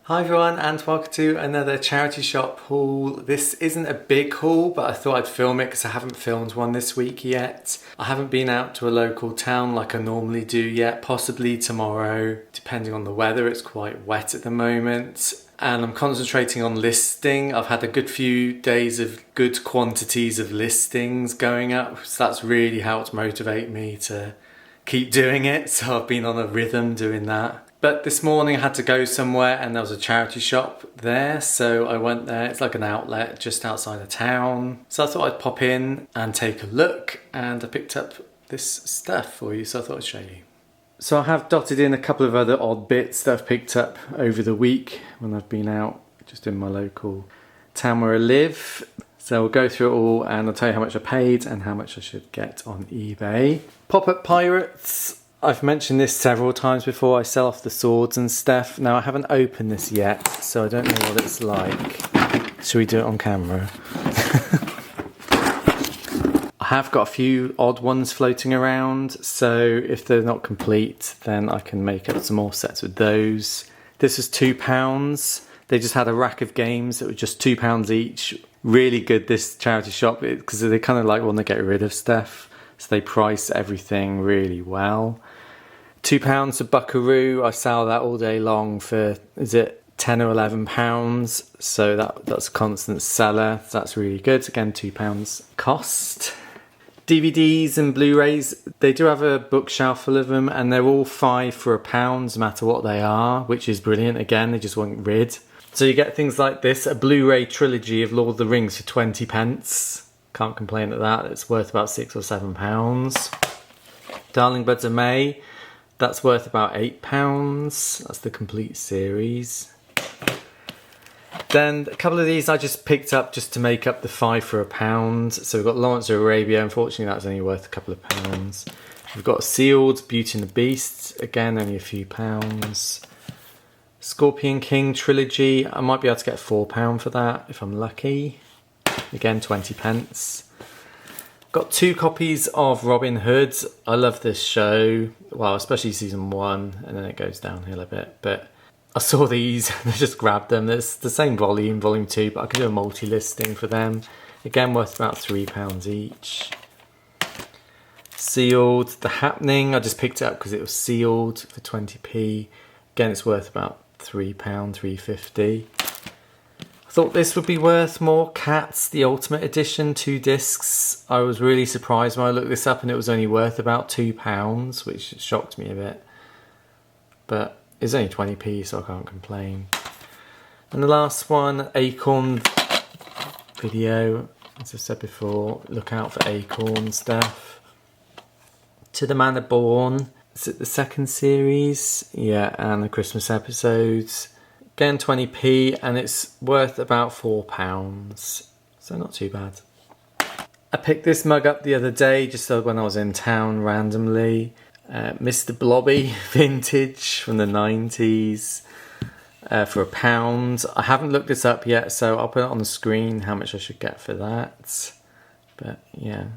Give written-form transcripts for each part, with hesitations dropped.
Hi everyone and welcome to another charity shop haul. This isn't a big haul, but I thought I'd film it because I haven't filmed one this week yet. I haven't been out to a local town like I normally do yet, possibly tomorrow, depending on the weather. It's quite wet at the moment. And I'm concentrating on listing. I've had a good few days of good quantities of listings going up, so that's really helped motivate me to keep doing it. So I've been on a rhythm doing that. But this morning I had to go somewhere and there was a charity shop there, so I went there. It's like an outlet just outside of town. So I thought I'd pop in and take a look, and I picked up this stuff for you, so I thought I'd show you. So I have dotted in a couple of other odd bits that I've picked up over the week when I've been out just in my local town where I live. So we'll go through it all and I'll tell you how much I paid and how much I should get on eBay. Pop-up pirates. I've mentioned this several times before. I sell off the swords and stuff. Now I haven't opened this yet, so I don't know what it's like. Should we do it on camera? I have got a few odd ones floating around, so if they're not complete, then I can make up some more sets with those. This was £2. They just had a rack of games that were just £2 each. Really good, this charity shop, because they kind of like want to get rid of stuff, so they price everything really well. £2 for Buckaroo. I sell that all day long for, is it £10 or £11? So that's a constant seller. So that's really good. Again, £2 cost. DVDs and Blu-rays, they do have a bookshelf full of them, and they're all £5 for £1, no matter what they are, which is brilliant. Again, they just want rid. So you get things like this, a Blu-ray trilogy of Lord of the Rings for 20p. Can't complain at that. It's worth about £6 or £7. Darling Buds of May, that's worth about £8. That's the complete series. Then a couple of these I just picked up just to make up the £5 for £1. So we've got Lawrence of Arabia. Unfortunately, that's only worth a couple of pounds. We've got Sealed, Beauty and the Beast. Again, only a few pounds. Scorpion King trilogy. I might be able to get £4 for that if I'm lucky. Again, 20p. Got 2 copies of Robin Hood. I love this show. Well, especially season 1, and then it goes downhill a bit. But I saw these and I just grabbed them. It's the same volume, volume 2, but I could do a multi-listing for them. Again, worth about £3 each. Sealed, The Happening. I just picked it up because it was sealed for 20p. Again, it's worth about £3, £3.50. I thought this would be worth more. Cats, the Ultimate Edition, 2 discs. I was really surprised when I looked this up and it was only worth about £2, which shocked me a bit. But it's only 20p, so I can't complain. And the last one, Acorn Video. As I've said before, look out for Acorn stuff. To the Manor Born. Is it the 2nd series? Yeah, and the Christmas episodes. Again, 20p, and it's worth about £4, so not too bad. I picked this mug up the other day, just when I was in town randomly. Mr. Blobby vintage from the 90s for £1. I haven't looked this up yet, so I'll put it on the screen how much I should get for that. But yeah,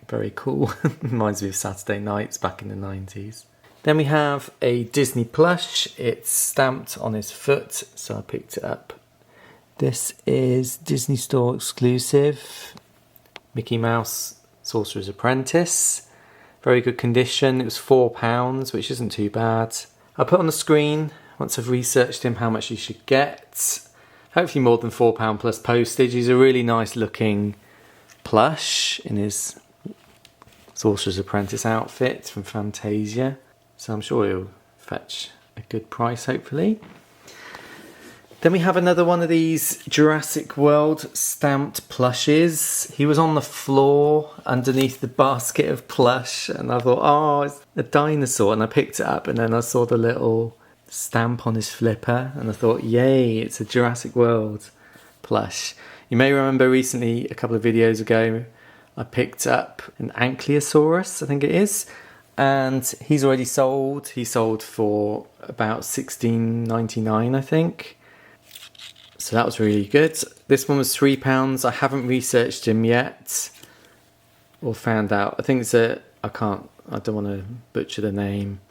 very cool. Reminds me of Saturday nights back in the 90s. Then we have a Disney plush. It's stamped on his foot, so I picked it up. This is Disney Store exclusive. Mickey Mouse Sorcerer's Apprentice. Very good condition. It was £4, which isn't too bad. I'll put on the screen, once I've researched him, how much he should get. Hopefully more than £4 plus postage. He's a really nice looking plush in his Sorcerer's Apprentice outfit from Fantasia. So I'm sure he'll fetch a good price, hopefully. Then we have another one of these Jurassic World stamped plushes. He was on the floor underneath the basket of plush, and I thought, oh, it's a dinosaur. And I picked it up, and then I saw the little stamp on his flipper, and I thought, yay, it's a Jurassic World plush. You may remember recently, a couple of videos ago, I picked up an Ankylosaurus, I think it is. And he's already sold. He sold for about $16.99, I think. So that was really good. This one was £3. I haven't researched him yet or found out. I think it's I don't want to butcher the name.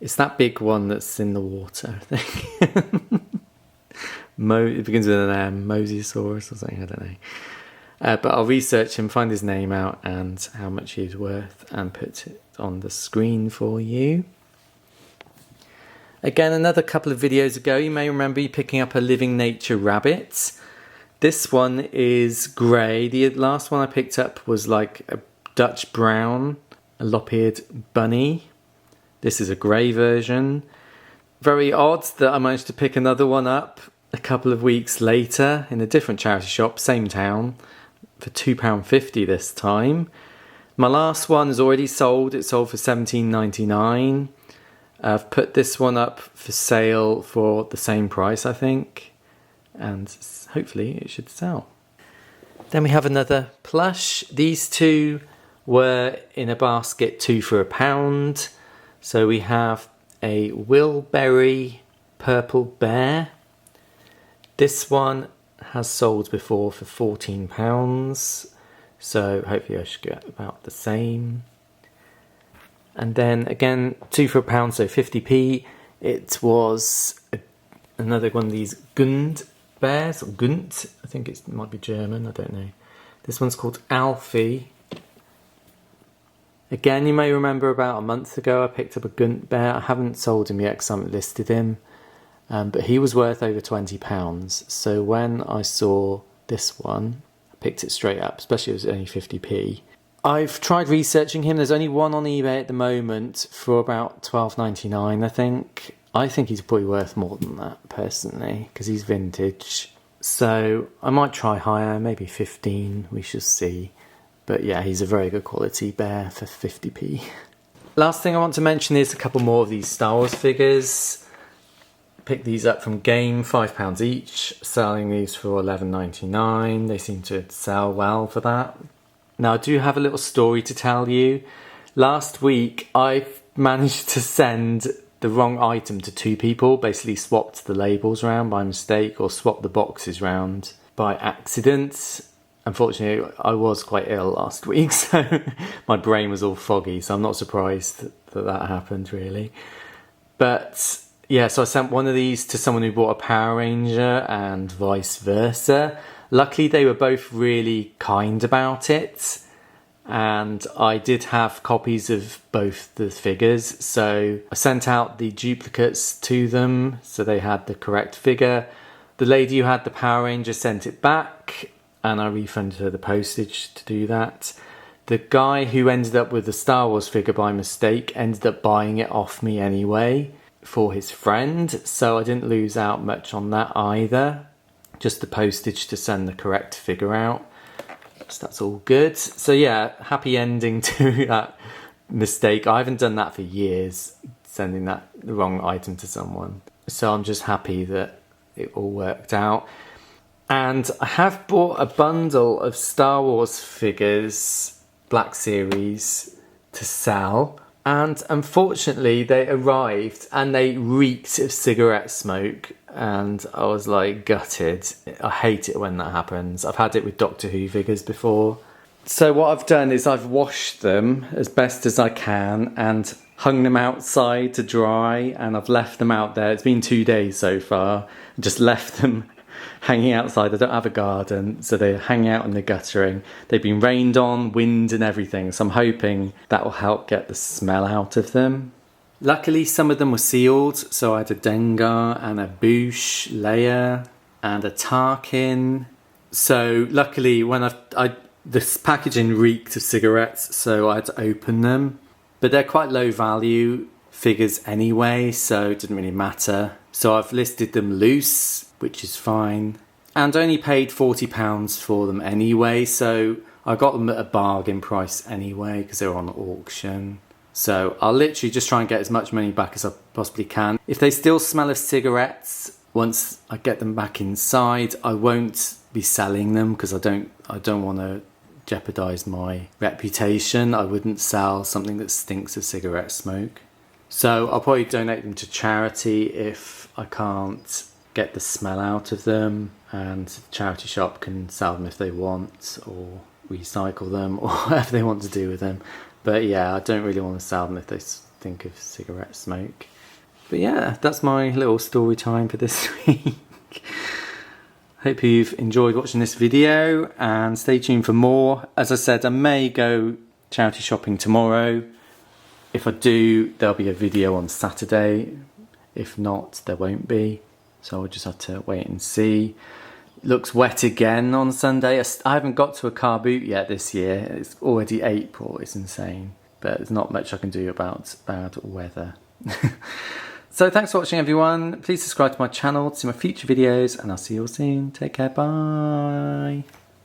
It's that big one that's in the water, I think. It begins with an M, Mosasaurus or something, I don't know. But I'll research him, find his name out and how much he's worth, and put it on the screen for you. Again, another couple of videos ago, you may remember me picking up a Living Nature rabbit. This one is grey. The last one I picked up was like a Dutch brown, a lop-eared bunny. This is a grey version. Very odd that I managed to pick another one up a couple of weeks later in a different charity shop, same town, for £2.50 this time. My last one is already sold. It sold for $17.99. I've put this one up for sale for the same price, I think, and hopefully it should sell. Then we have another plush. These two were in a basket, 2 for £1. So we have a Wilberry purple bear. This one has sold before for £14, so hopefully I should get about the same. And then again, 2 for £1, so 50p. It was another one of these Gund bears, or Gunt, I think it might be German, I don't know. This one's called Alfie. Again, you may remember about a month ago I picked up a Gunt bear. I haven't sold him yet because I haven't listed him. But he was worth over £20. So when I saw this one, I picked it straight up, especially it was only 50p. I've tried researching him. There's only one on eBay at the moment for about $12.99, I think. I think he's probably worth more than that, personally, because he's vintage. So I might try higher, maybe 15, we shall see. But yeah, he's a very good quality bear for 50p. Last thing I want to mention is a couple more of these Star Wars figures. Picked these up from Game, £5 each, selling these for $11.99. They seem to sell well for that. Now I do have a little story to tell you. Last week I managed to send the wrong item to 2 people, basically swapped the labels around by mistake or swapped the boxes around by accident. Unfortunately, I was quite ill last week, so my brain was all foggy, so I'm not surprised that that happened, really. But yeah, so I sent one of these to someone who bought a Power Ranger and vice versa. Luckily, they were both really kind about it, and I did have copies of both the figures, so I sent out the duplicates to them, so they had the correct figure. The lady who had the Power Ranger sent it back, and I refunded her the postage to do that. The guy who ended up with the Star Wars figure by mistake ended up buying it off me anyway for his friend, so I didn't lose out much on that either. Just the postage to send the correct figure out. So that's all good. So yeah, happy ending to that mistake. I haven't done that for years, sending the wrong item to someone. So I'm just happy that it all worked out. And I have bought a bundle of Star Wars figures, Black Series, to sell. And unfortunately they arrived and they reeked of cigarette smoke. And I was like gutted. I hate it when that happens. I've had it with Doctor Who figures before. So what I've done is I've washed them as best as I can and hung them outside to dry, and I've left them out there. It's been 2 days so far. I just left them hanging outside. I don't have a garden, so they're hanging out in the guttering. They've been rained on, wind and everything, so I'm hoping that will help get the smell out of them. Luckily, some of them were sealed, so I had a Dengar and a Boosh Leia and a Tarkin. So luckily, when this packaging reeked of cigarettes, so I had to open them. But they're quite low value figures anyway, so it didn't really matter. So I've listed them loose, which is fine, and only paid £40 for them anyway, so I got them at a bargain price anyway because they were on auction. So I'll literally just try and get as much money back as I possibly can. If they still smell of cigarettes once I get them back inside, I won't be selling them because I don't want to jeopardise my reputation. I wouldn't sell something that stinks of cigarette smoke. So I'll probably donate them to charity if I can't get the smell out of them, and the charity shop can sell them if they want, or recycle them, or whatever they want to do with them. But yeah, I don't really want to sell them if they think of cigarette smoke. But yeah, that's my little story time for this week. Hope you've enjoyed watching this video and stay tuned for more. As I said, I may go charity shopping tomorrow. If I do, there'll be a video on Saturday. If not, there won't be. So I'll just have to wait and see. It looks wet again on Sunday. I haven't got to a car boot yet this year. It's already April. It's insane. But there's not much I can do about bad weather. So thanks for watching, everyone. Please subscribe to my channel to see my future videos, and I'll see you all soon. Take care. Bye.